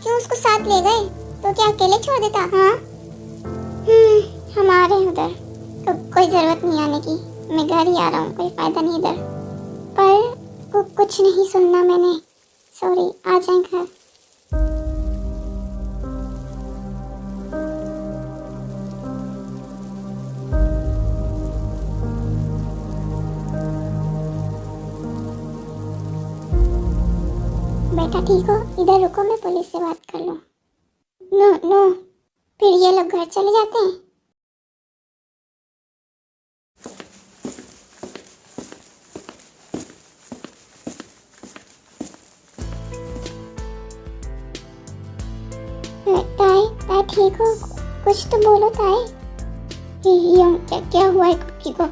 क्यों उसको साथ ले गए? तो क्या अकेले छोड़ देता? हाँ हम आ रहे हैं उधर। कोई जरूरत नहीं आने की, मैं घर ही आ रहा हूँ, कोई फायदा नहीं इधर। पर कुछ नहीं सुनना मैंने, सॉरी, आ जाए घर। बेटा ठीक हो? इधर रुको, मैं पुलिस से बात कर लूँ। नो नो, फिर ये लोग घर चले जाते हैं। ताई ठीक हो? कुछ तो बोलो ताई। क्या हुआ है कुकी को?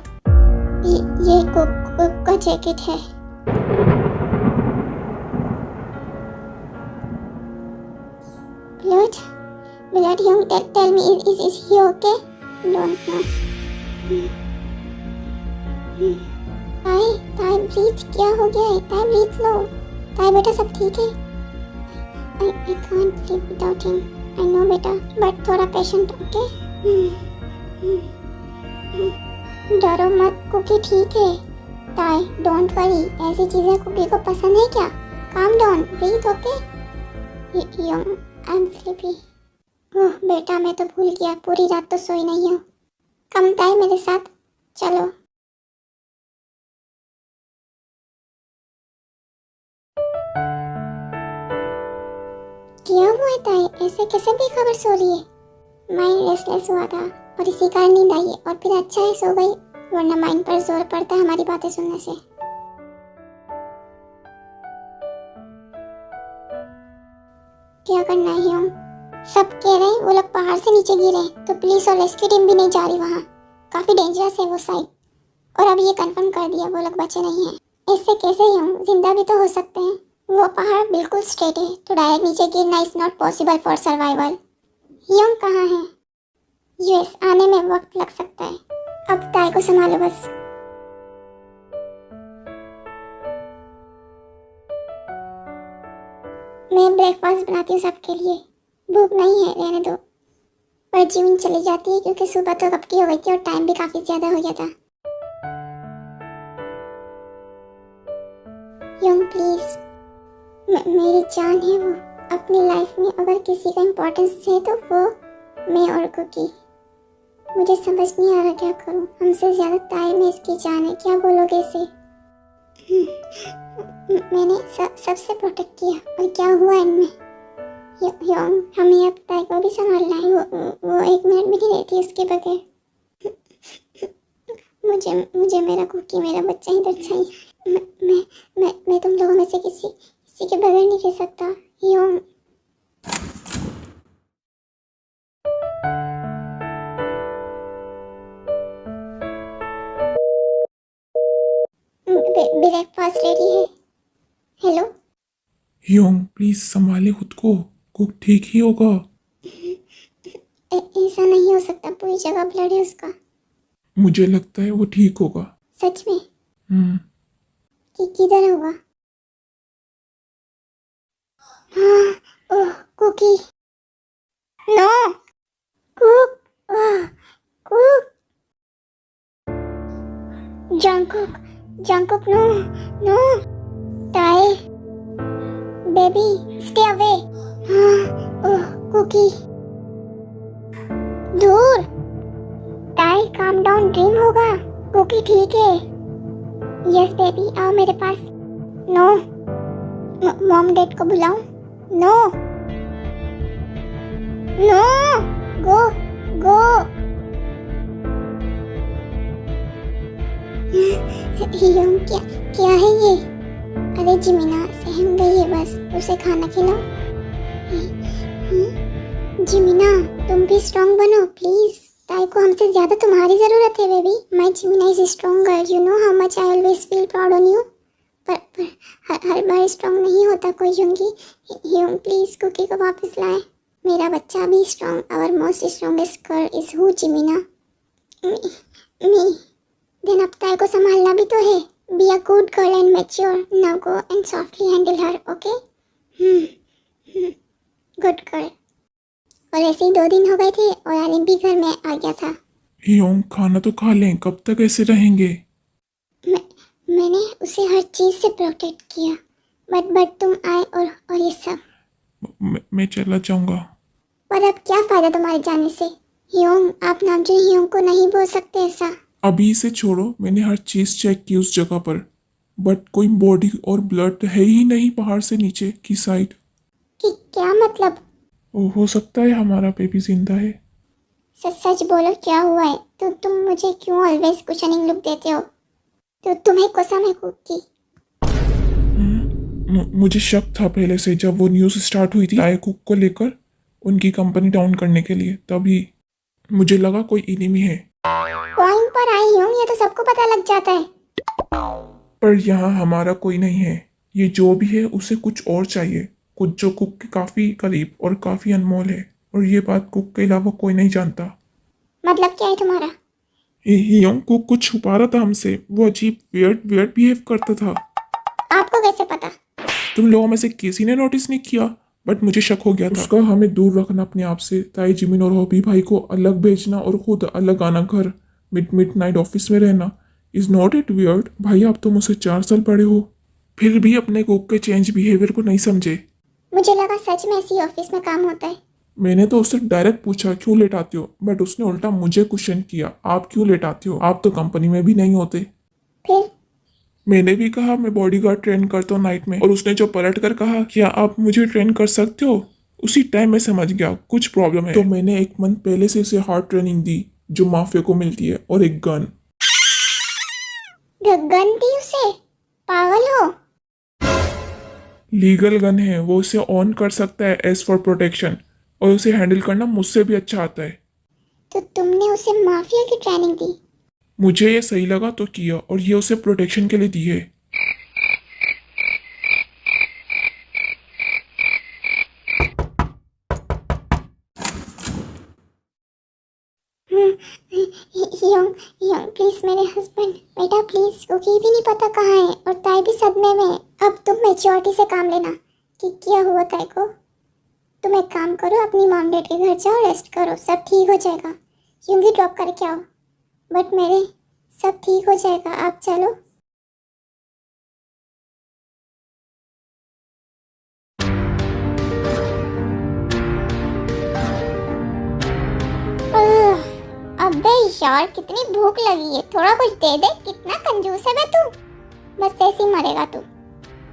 ये कुक का जैकेट है। Blood young, tell me, is he okay? Don't know. ताई ब्रीथ, क्या हो गया है? ताई ब्रीथ लो। ताई बेटा सब ठीक है? I can't live without him. I know बेटा, but थोड़ा पेशेंट, ओके? डरो मत, कुकी ठीक है। ताई डोंट वरी, ऐसी चीजें कुकी को पसंद है क्या? Calm down, breathe, okay? Young, I am sleepy. Oh बेटा, मैं तो भूल गया, पूरी रात तो सोई नहीं हूँ। कम ताई मेरे साथ चलो। क्या हुआ है ताई? ऐसे कैसे बेखबर सो रही है? माइंड रेस्टलेस हुआ था और इसी कारण नींद आई है, और फिर अच्छा है सो गई, वरना माइंड पर जोर पड़ता है हमारी बातें सुनने से। क्या करना है हम? सब कह रहे हैं वो लोग पहाड़ से नीचे गिरे, तो पुलिस और रेस्क्यू टीम भी नहीं जा रही वहाँ। काफी डेंजरस है वो साइड, और अब ये कंफर्म कर दिया वो लोग बचे नहीं हैं। इससे कैसे हम जिंदा भी तो हो सकते हैं। वो पहाड़ बिल्कुल स्ट्रेट है, तो डायरेक्ट नीचे गिरना is not possible for survival. Young कहाँ है? यूएस आने में वक्त लग सकता है। अब ताई को संभालो बस। मैं ब्रेकफास्ट बनाती हूँ सबके लिए, भूख नहीं है, रहने दो। पर जीवन चली जाती है क्योंकि सुबह तो कब की हो गई थी और टाइम भी काफी ज्यादा हो गया था। यंग प्लीज, मेरी जान है वो। अपनी लाइफ में अगर किसी का इम्पोर्टेंस है तो वो मैं और कुकी। मुझे समझ नहीं आ रहा क्या करूं। हमसे ज्यादा ताई में इसकी जान है, क्या बोलोगे इसे? मैंने सबसे प्रोटेक्ट किया, और क्या हुआ इनमें? यंग, हमें अब ताई को भी संभालना है। वो 1 मिनट भी नहीं रहती उसके बगैर। मुझे मेरा कुकी, मेरा बच्चा ही तो चाहिए। मैं तुम लोगों में से किसी के बगैर नहीं रह सकता। यंग, ब्रेकफास्ट रेडी है। हेलो योंग, प्लीज संभाले खुद को, कुक ठीक ही होगा। ऐसा नहीं हो सकता, पूरी जगह ब्लड है उसका। मुझे लगता है वो ठीक होगा। सच में? हम्म। किधर होगा? हाँ, oh cookie, no, cook, cook, Jungkook, no, no, Tae, baby, stay away. हाँ, ओह कुकी, दूर। ताई काम डाउन, ड्रीम होगा। कुकी ठीक है। यस बेबी, आओ मेरे पास। नो, मॉम डैड को बुलाऊं? नो, नो, गो, गो। क्या है ये? अरे जिमिना सहम गई है, बस उसे खाना खिलाओ। जिमिना तुम भी स्ट्रांग बनो प्लीज। ताई को हमसे ज्यादा तुम्हारी जरूरत है baby. My Jimina is strong girl, you know how much I always feel proud on you. पर हर बार स्ट्रांग नहीं होता कोई। युंग प्लीज कुकी को वापस लाए। मेरा बच्चा भी strong. Our most strongest girl is who? Jimina. Me. Then अब ताई को संभालना भी तो है। Be a good girl and mature. Now go and softly handle her, okay? Good girl. और ऐसे ही 2 दिन हो गए थे और आलिम भी घर में आ गया था। ह्योंग खाना तो खा लें, कब तक ऐसे रहेंगे? मैंने उसे हर चीज़ से प्रोटेक्ट किया, बट तुम आए और ये सब। मैं चला जाऊंगा। पर अब क्या फ़ायदा तुम्हारे जाने से? ह्योंग, आप नामजुन ह्योंग को नहीं बोल सकते ऐसा। अभी इसे छोड़ो, मैंने हर चीज चेक की उस जगह पर, बट कोई बॉडी और ब्लड है ही नहीं पहाड़ से नीचे की साइड। कि क्या मतलब? हो सकता है हमारा बेबी जिंदा है। सच सच बोलो, क्या हुआ है? तो तुम मुझे क्यों ऑलवेज क्वेश्चनिंग लुक देते हो? तो तुम्हें कसम है कुक की। मुझे शक था पहले से, जब वो न्यूज़ स्टार्ट हुई थी आए कुक को लेकर उनकी कंपनी डाउन करने के लिए, तभी मुझे लगा कोई इनिमी है। पॉइंट पर आई हूँ, ये तो सबको पता लग जाता है। पर यहाँ हमारा कोई नहीं है। ये जो भी है उसे कुछ और चाहिए, कुछ जो कुक के काफी करीब और काफी अनमोल है, और ये बात कुक के अलावा कोई नहीं जानता। मतलब क्या है तुम्हारा? हियोंग कुक कुछ छुपा रहा था हमसे, वो अजीब वियर्ड वियर्ड बिहेव करता था। आपको कैसे पता? तुम लोगों में से किसी ने नोटिस नहीं किया, बट मुझे शक हो गया था। उसका हमें दूर रखना अपने आप से, ताई जिमिन और हॉबी भाई को अलग भेजना और खुद अलग आना घर, मिड नाइट ऑफिस में रहना। Is not it weird? भाई आप तो मुझसे 4 साल बड़े हो, फिर भी अपने कुक के चेंज बिहेवियर को नहीं समझे। मुझे लगा सच में ऐसी ऑफिस में काम होता है। मैंने तो उससे डायरेक्ट पूछा क्यों लेट आते हो, बट उसने उल्टा मुझे क्वेश्चन किया आप क्यों लेट आते हो, आप तो कंपनी में भी नहीं होते। फिर? मैंने भी कहा मैं बॉडीगार्ड ट्रेन करता हूँ नाइट में, और उसने जो पलट कर कहा क्या आप मुझे ट्रेन कर सकते हो, उसी टाइम मैं समझ गया कुछ प्रॉब्लम है। तो मैंने 1 मंथ पहले से उसे हार्ड ट्रेनिंग दी जो माफिया को मिलती है, और एक गन। गन दी उसे? पागल हो? लीगल गन है, वो उसे ऑन कर सकता है एज फॉर प्रोटेक्शन, और उसे हैंडल करना मुझसे भी अच्छा आता है। तो तुमने उसे माफिया की ट्रेनिंग दी? मुझे ये सही लगा तो किया, और ये उसे प्रोटेक्शन के लिए दी है। योंग, योंग प्लीज मेरे हस्बैंड, बेटा प्लीज, क्योंकि भी नहीं पता कहाँ है और ताई भी सदमे में है। अब तुम मेच्योरिटी से काम लेना कि क्या हुआ ताई को। तुम एक काम करो, अपनी मॉम डैड के घर जाओ, रेस्ट करो, सब ठीक हो जाएगा। यूंगी ड्रॉप करके आओ। बट मेरे, सब ठीक हो जाएगा, आप चलो। अबे यार, कितनी भूख लगी है, थोड़ा कुछ दे दे। कितना कंजूस है बे तू, बस ऐसे ही मरेगा तू।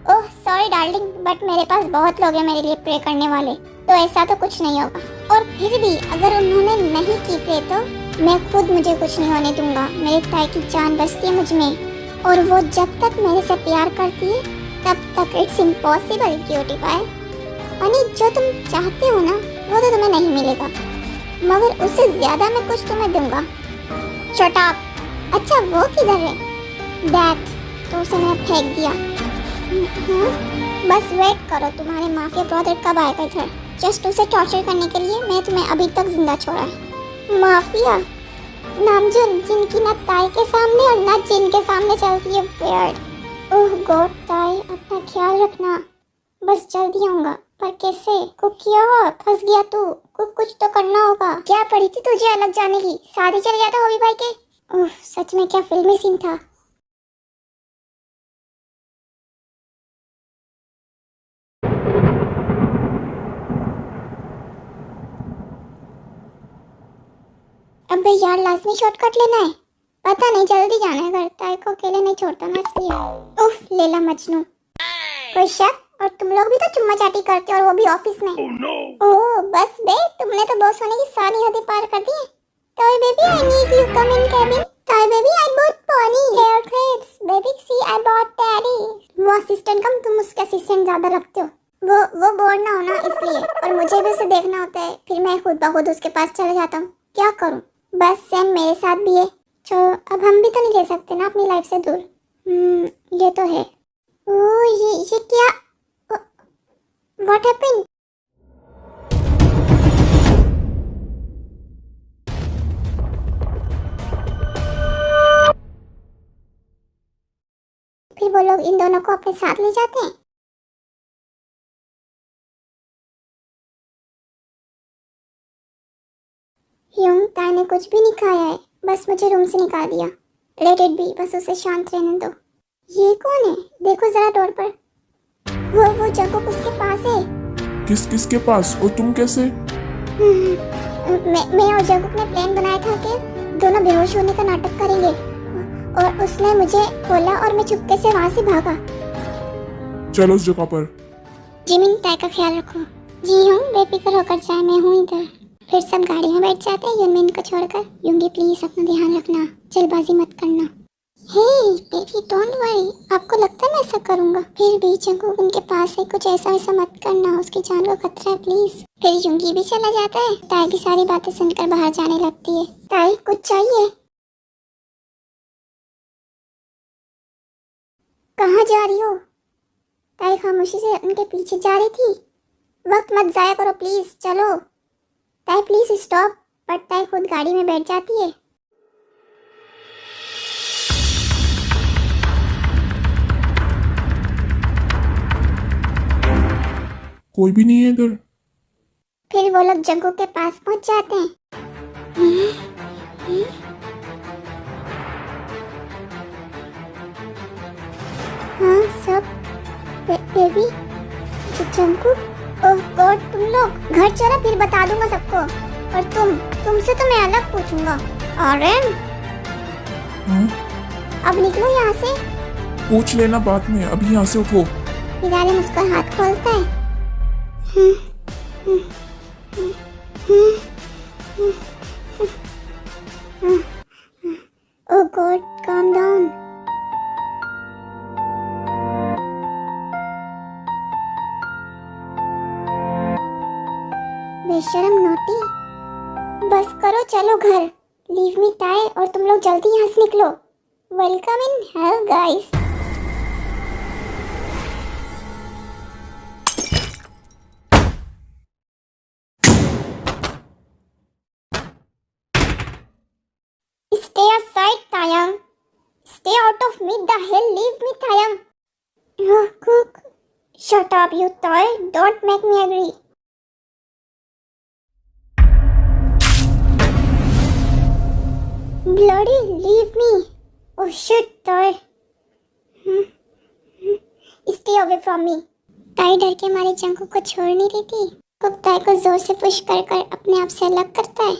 ओह सॉरी डार्लिंग, बट मेरे पास बहुत लोग हैं मेरे लिए प्रे करने वाले, तो ऐसा तो कुछ नहीं होगा। और फिर भी अगर उन्होंने नहीं की प्रे तो मैं खुद मुझे कुछ नहीं होने दूंगा। मेरे ताई की जान बसती है मुझ में, और वो जब तक मेरे से प्यार करती है तब तक इट्स इम्पॉसिबल क्यूटी पाए। हनी, जो तुम चाहते हो ना वो तो तुम्हें नहीं मिलेगा, मगर उससे ज्यादा मैं कुछ तुम्हें दूंगा। Shut up. अच्छा वो किधर है? दैट, तो उसे मैंने फेंक दिया। हाँ? बस वेट करो, तुम्हारे माफिया ब्रदर कब आएगा इधर, जस्ट उसे टॉर्चर करने के लिए। मैं तुम्हें अभी तक जिंदा छोड़ा है। माफिया नामजुन, जिनकी ना ताई के सामने और ना जिन के सामने चलती है बियर्ड। ओह गॉड ताई, अपना ख्याल रखना। बस जल्दी आऊंगा, पर कैसे? को क्या हुआ? फंस गया तू, कुछ तो करना होगा। क्या पड़ी थी तुझे अलग जाने की? शादी चले जाता हॉबी भाई के। उफ, सच में क्या फिल्मी सीन था। अबे यार, लाजमी शॉर्टकट लेना है। पता नहीं, जल्दी जाना है घर, ताई को अकेले नहीं छोड़ता ना इसलिए। उफ, लेला मजनू। कोई शक? और तुम लोग भी तो चुम्मा चाटी करते हो, और वो भी ऑफिस में। ओह बस बे, तुमने तो बॉस होने की सारी हदें पार कर दी हैं। Toy baby, I need you, come in cabin. Toy baby, I bought pony hair clips. Baby see, I bought teddy. वो असिस्टेंट कम, तुम उसके असिस्टेंट ज्यादा रखते हो। वो बोर ना होना इसलिए, और मुझे भी उसे देखना होता है, फिर मैं खुद ब खुद उसके पास चले जाता हूँ। क्या करूँ? बस सेम मेरे साथ भी है। चलो, अब हम भी तो नहीं रह सकते ना अपनी लाइफ से दूर। ये तो है। ओह ये क्या? What happened? फिर वो लोग इन दोनों को अपने साथ ले जाते हैं। ह्यूंग, ताई ने कुछ भी नहीं खाया है, बस मुझे रूम से निकाल दिया। लेट इट बी, बस उसे शांत रहने दो। ये कौन है? देखो जरा डोर पर। वो जंगकुक उसके पास है। किसके पास? और तुम कैसे? मैं और जंगकुक ने प्लान बनाया था कि दोनों बेहोश होने का नाटक करेंगे, और उसने मुझे बोला और मैं चुपके से वहाँ से भागा। चलो उस जगह पर। जिमिन, ताई का ख्याल रखो। जी हाँ, बेफिक्र होकर जाए, मैं हूँ इधर। फिर सब गाड़ी में बैठ जाते हैं यूनमिन को छोड़कर। यूंगी प्लीज अपना ध्यान रखना, जल्दबाजी मत करना। हे बेबी, डोंट वरी। आपको लगता है मैं ऐसा करूँगा? फिर भी जंगकुक उनके पास है, कुछ ऐसा वैसा मत करना, उसकी जान को खतरा है प्लीज। फिर यूंगी भी चला जाता है। ताई भी सारी बातें सुनकर बाहर जाने लगती है। ताई, कुछ चाहिए? कहाँ जा रही हो? ताई खामोशी से उनके पीछे जा रही थी। वक्त मत जाया करो प्लीज, चलो। ताई प्लीज स्टॉप। पर ताई खुद गाड़ी में बैठ जाती है। कोई भी नहीं है इधर। फिर वो लोग जंगकुक के पास पहुंच जाते हैं। हाँ सब बेबी, जंगकुक, ओह गॉड, तुम लोग। घर चलो, फिर बता दूंगा सबको। और तुमसे तो मैं अलग पूछूंगा। ऑरेन, हाँ? अब निकलो यहाँ से। पूछ लेना बाद में, अभी यहाँ से उठो। फिर आलिम उसका हाथ खोलता है। ओह गॉड, काम डाउन। बेशरम, नोटी। बस करो, चलो घर। लीव मी ताई, और तुम लोग जल्दी यहाँ से निकलो। Welcome in hell guys. Stay aside, Taeyang. Stay out of me. The hell, leave me, Taeyang. Oh, cook. Shut up, you toy. Don't make me agree. Bloody, leave me. Oh shit, toy. Stay away from me. ताई डर के मारे Jungkook को छोड़ नहीं रही थी। Cook ताई को जोर से पुश कर कर अपने आप से अलग करता है।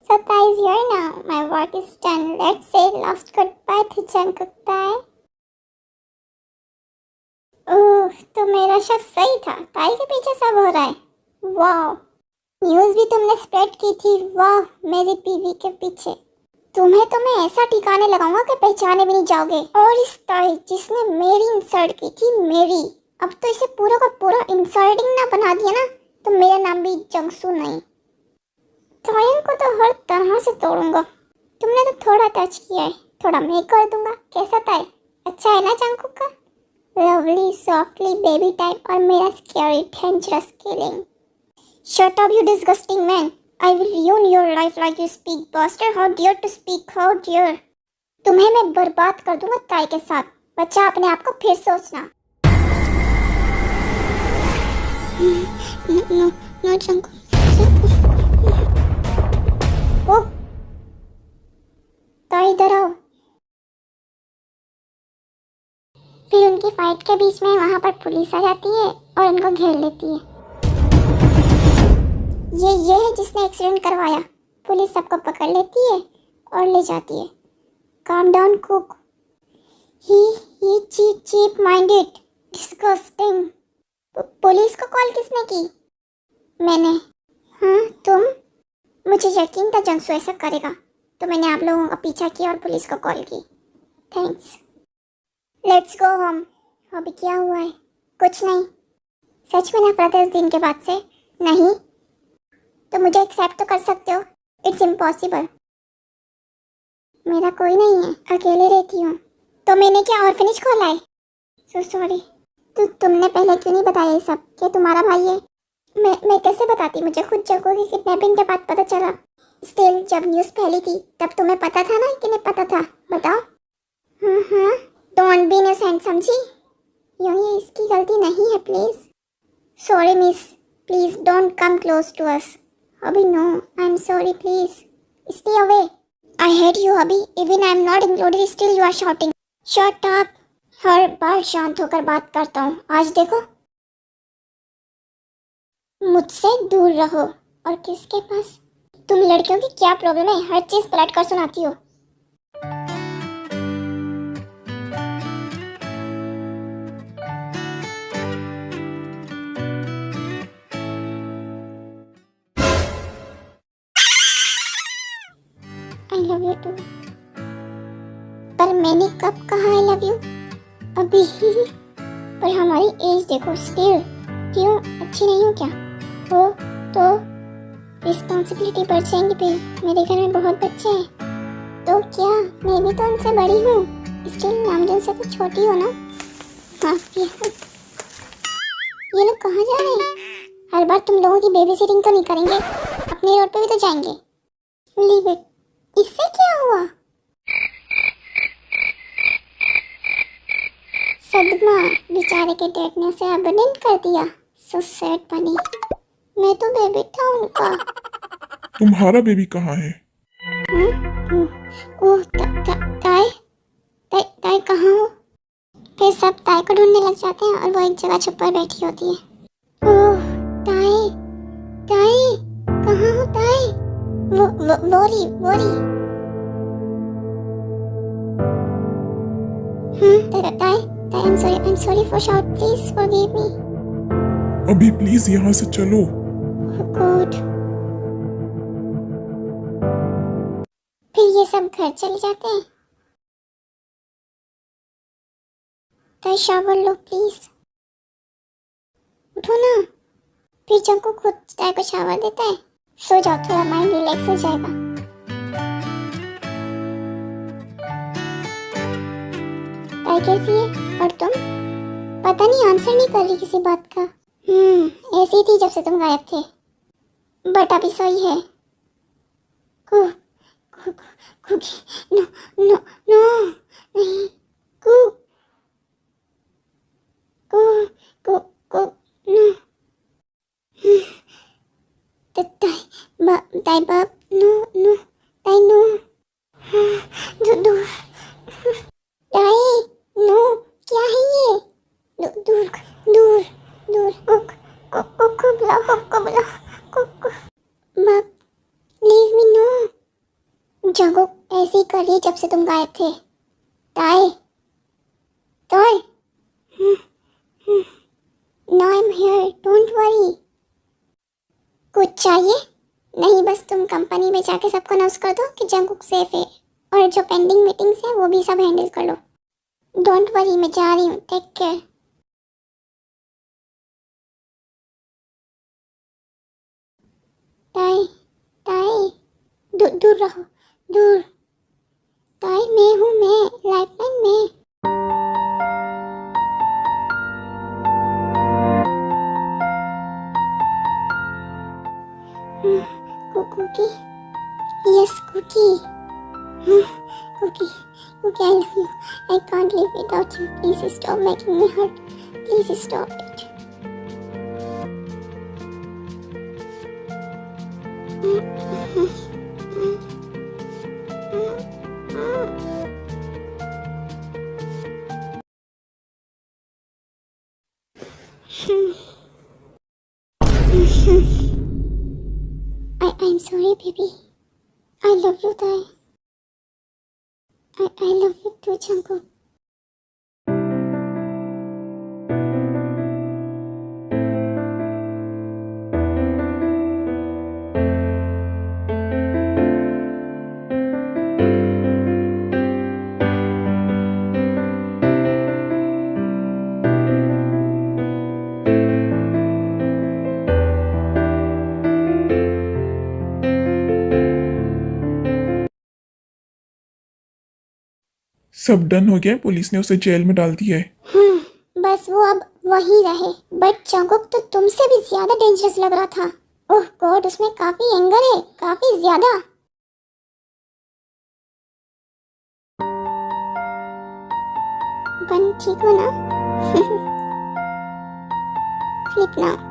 So Thai is here now. My work is done. Let's say last goodbye to Jungkook Thai. ओह, तो मेरा शक सही था। ताई के पीछे सब हो रहा है। वाह, न्यूज़ भी तुमने स्प्रेड की थी। वाह, मेरी बीवी के पीछे। तुम्हें तो मैं ऐसा ठिकाने लगाऊंगा कि पहचाने भी नहीं जाओगे। और इस ताई जिसने मेरी इंसल्ट की थी, मेरी, अब तो इसे पूरा का पूरा इंसल्टिंग ना बना दिया ना, तो मेरा नाम भी जंगसू नहीं। तायंग को तो हर तरह से तोड़ूंगा। तुमने तो थोड़ा टच किया है, थोड़ा मैं कर दूंगा। कैसा ताई, अच्छा है ना जंगकुक का? लवली सॉफ्टली बेबी टाइप, और मेरा scary dangerous killing. Shut up you disgusting man, I will ruin your life like you speak bastard. How dare to speak, how dare. तुम्हें मैं बर्बाद कर दूंगा ताई के साथ। बच्चा, अपने आप को फिर सोचना। No Jungkook. ताई इधर आओ। फिर उनकी फाइट के बीच में वहां पर पुलिस आ जाती है और उनको घेर लेती है। ये है जिसने एक्सीडेंट करवाया। पुलिस सबको पकड़ लेती है और ले जाती है। Calm down cook. He cheap minded, disgusting. Police को कॉल किसने की? मैंने। हाँ तुम? मुझे यकीन था जंगसू ऐसा करेगा, तो मैंने आप लोगों का पीछा किया और पुलिस को कॉल की। थैंक्स। Let's go home. अभी क्या हुआ है? कुछ नहीं। सच में नफरत है उस दिन के बाद से? नहीं। तो मुझे एक्सेप्ट तो कर सकते हो। It's impossible. मेरा कोई नहीं है, अकेले रहती हूँ। तो मैंने क्या ऑर्फनेज खोला है? So sorry. तो तुमने पहले क्यों नहीं बताया ये सब कि तुम्हारा भाई है? मैं कैसे बताती? मुझे खुद जगह की किडनैपिंग के बाद पता चला। स्टिल जब न्यूज़ फैली थी तब तुम्हें पता था ना कि नहीं पता था? बताओ। हाँ, डोंट बी इनोसेंट, समझी? ये इसकी गलती नहीं है, please. Sorry miss, please don't come close to us. Abhi, no. I'm sorry, please. Stay away. I hate you, Abhi. Even I'm not included, still you are shouting. Shut up. हर बार शांत होकर बात करता हूँ, आज देखो। मुझसे दूर रहो। और किसके पास? तुम लड़कियों की क्या प्रॉब्लम है? हर चीज पलट कर सुनाती हो। I love you too. पर मैंने कब कहा I love you? अभी पर हमारी एज देखो, स्टिल क्यों अच्छी नहीं हो क्या? हो तो रिस्पॉन्सिबिलिटी बढ़ जाएंगी फिर। मेरे घर में बहुत बच्चे हैं, तो क्या मैं भी तो उनसे बड़ी हूँ? स्टिल नामजन से तो छोटी हो ना। माफ किया। ये लोग कहाँ जा रहे हैं? हर बार तुम लोगों की बेबी सिटिंग तो नहीं करेंगे? अपने रोड पे भी तो जाएंगे। Leave it. इससे क्या हुआ? सदमा, बेचारे के डैड ने उसे अबंडन कर दिया। सो सैड बनी। मैं तो बेबी था उनका। तुम्हारा बेबी कहाँ है? ओह, ताई ताई कहाँ हो? फिर सब ताई को ढूंढने लग जाते हैं और वो एक जगह छुप कर बैठी होती है। ओह ताई, ताई कहाँ हो ताई? वोरी ताई, I'm sorry for shout, please forgive me. अभी प्लीज यहाँ से चलो। Oh God. फिर ये सब घर चले जाते हैं। ताई शावर लो प्लीज। उठो ना। फिर जंकू खुद ताई को शावर देता है। सो जाओ, थोड़ा माइंड रिलैक्स हो जाएगा। ताई कैसी है? और तुम? पता नहीं, आंसर नहीं कर रही किसी बात का। ऐसी थी जब से तुम गायब थे, बट अभी सही है। कु, कु, कु, नो नो नो नहीं। कु कु कु कु नो। ताई बाप, नो नो ताई, नो दूर। ताई नो, क्या है ये? दूर दूर दूर। कुक कुक कुक बुलाओ, कुक बाप, लीव मी। नो जगो ऐसे ही कर रही जब से तुम गायब थे। ताई ताई, now I am here, don't worry. कुछ चाहिए? नहीं, बस तुम कंपनी में जाके सबको अनाउंस कर दो कि जंकुक सेफ है, और जो पेंडिंग मीटिंग्स है वो भी सब हैंडल कर लो। डोंट वरी, मैं जा रही हूँ, टेक केयर। ताई ताई, दूर रहो, दूर। ताई मैं हूँ, मैं लाइफलाइन में। Cookie, yes cookie. Cookie, cookie, I love you. I can't live without you. Please stop making me hurt. Please stop it. I'm sorry, baby. I love you, Dai. I love you too, Jungkook. सब done हो गया, police ने उसे jail में डाल दिया है। बस वो अब वही रहे। बट जंगकुक तो तुमसे भी ज्यादा डेंजरस लग रहा था। ओह गॉड, उसमें काफी एंगर है, काफी ज्यादा। बन ठीक हो ना? Sleep now.